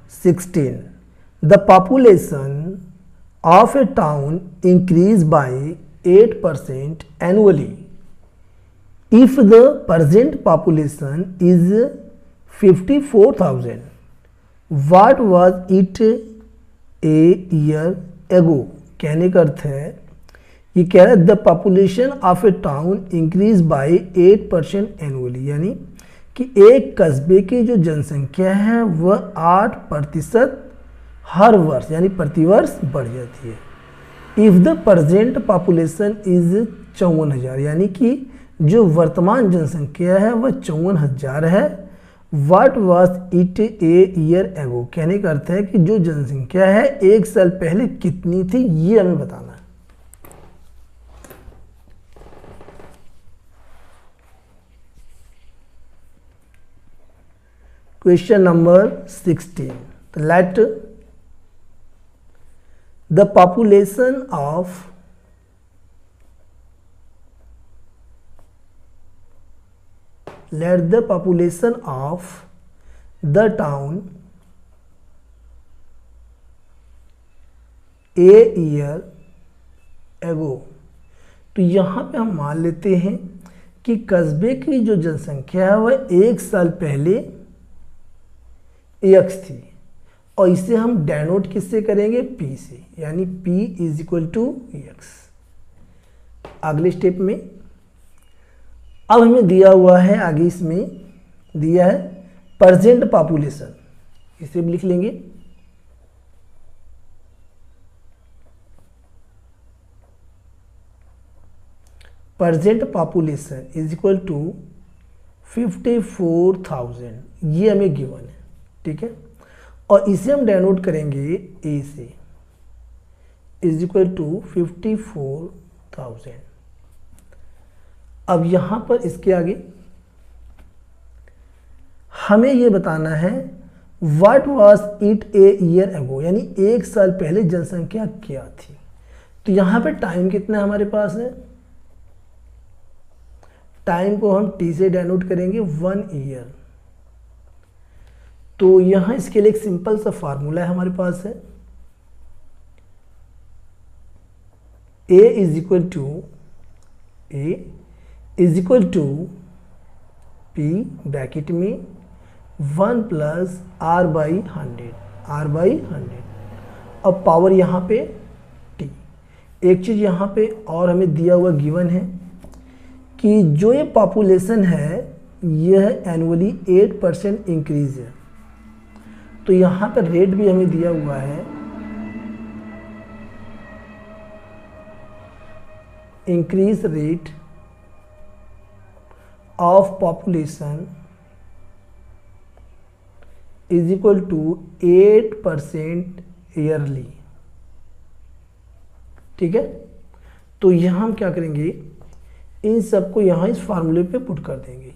16. The population of a town increased by 8% annually. If the present population is 54,000, what was it a year ago? कहने का अर्थ है, ये कह रहा है the population of A town increase by 8% annually, यानी कि एक कस्बे की जो जनसंख्या है वह 8% हर वर्ष यानी प्रतिवर्ष बढ़ जाती है। If the present population is 54,000, यानी कि जो वर्तमान जनसंख्या है वह 54,000 है। What was it a year ago, कहने का अर्थ है कि जो जनसंख्या है एक साल पहले कितनी थी, ये हमें बताना है। Question number 16. Let the population of the town a year ago. तो यहाँ पे हम मान लेते हैं कि कस्बे की जो जनसंख्या है वह एक साल पहले x थी, और इसे हम डेनोट किससे करेंगे, p से, यानी p is equal to x। अगले स्टेप में अब हमें दिया हुआ है, आगे इसमें दिया है प्रेजेंट पॉपुलेशन, इसे भी लिख लेंगे। Present population is equal to 54,000, ये हमें गिवन है, ठीक है। और इसे हम डेनोट करेंगे ए से, इज इक्वल टू 54,000। अब यहां पर इसके आगे हमें ये बताना है what was it a year ago, यानी एक साल पहले जनसंख्या क्या थी। तो यहां पे टाइम कितना हमारे पास है, टाइम को हम टी से डेनोट करेंगे 1 ईयर। तो यहां इसके लिए एक सिंपल सा फार्मूला है हमारे पास है, a is equal to p bracket में 1 प्लस r बाई 100। अब पावर यहाँ पे t। एक चीज़ यहाँ पे और हमें दिया हुआ गिवन है कि जो ये पॉपुलेशन है यह एनुअली 8% इंक्रीज है। तो यहाँ पर रेट भी हमें दिया हुआ है, increase rate of population is equal to 8% yearly, ठीक है। तो यहाँ हम क्या करेंगे, इन सबको यहाँ इस फार्मूले पे पुट कर देंगे।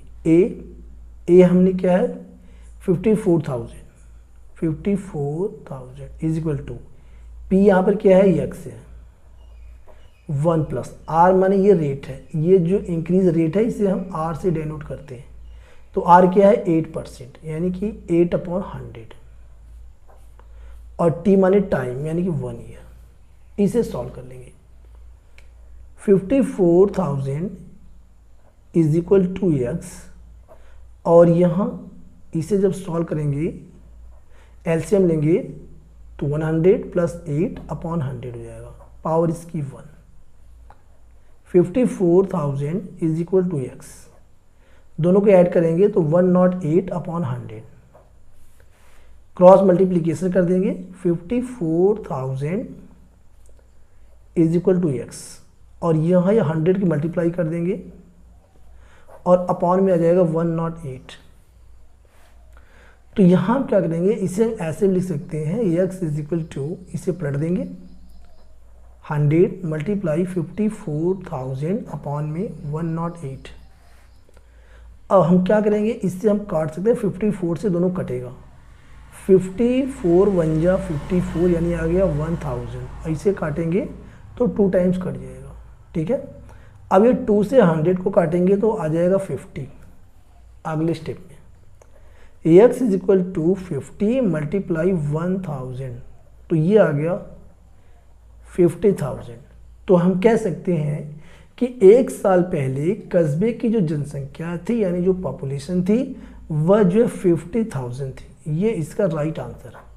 ए हमने क्या है 54,000 इज इक्वल टू पी, यहाँ पर क्या है x है 1 प्लस आर, माने ये रेट है, ये जो इंक्रीज रेट है इसे हम आर से डेनोट करते हैं। तो आर क्या है 8%, यानी कि 8/100, और टी माने टाइम यानी कि 1 ईयर। इसे सॉल्व कर लेंगे। 54,000 इज इक्वल टू x, और यहाँ इसे जब सॉल्व करेंगे एलसीएम लेंगे तो 100 प्लस 8/100 हो जाएगा, पावर इसकी 1। 54,000 इज इक्वल टू x, दोनों को ऐड करेंगे तो 108/100, क्रॉस मल्टीप्लीकेशन कर देंगे। 54,000 इज इक्वल टू x, और यहाँ ये 100 की मल्टीप्लाई कर देंगे और अपॉन में आ जाएगा 108। तो यहाँ हम क्या करेंगे, इसे हम ऐसे भी लिख सकते हैं x इज इक्वल टू, इसे पलट देंगे 100 मल्टीप्लाई 54,000 अपॉन में 108। अब हम क्या करेंगे, इससे हम काट सकते हैं, 54 से दोनों कटेगा, 54 1 जा 54 यानी आ गया 1000। ऐसे काटेंगे तो 2 टाइम्स कट जाएगा, ठीक है। अब ये 2 से 100 को काटेंगे तो आ जाएगा 50 अगले स्टेप में। x is equal to 50 multiply 1000, तो ये आ गया 50,000। तो हम कह सकते हैं कि एक साल पहले कस्बे की जो जनसंख्या थी यानी जो पॉपुलेशन थी वह जो है 50,000 थी। ये इसका राइट आंसर है।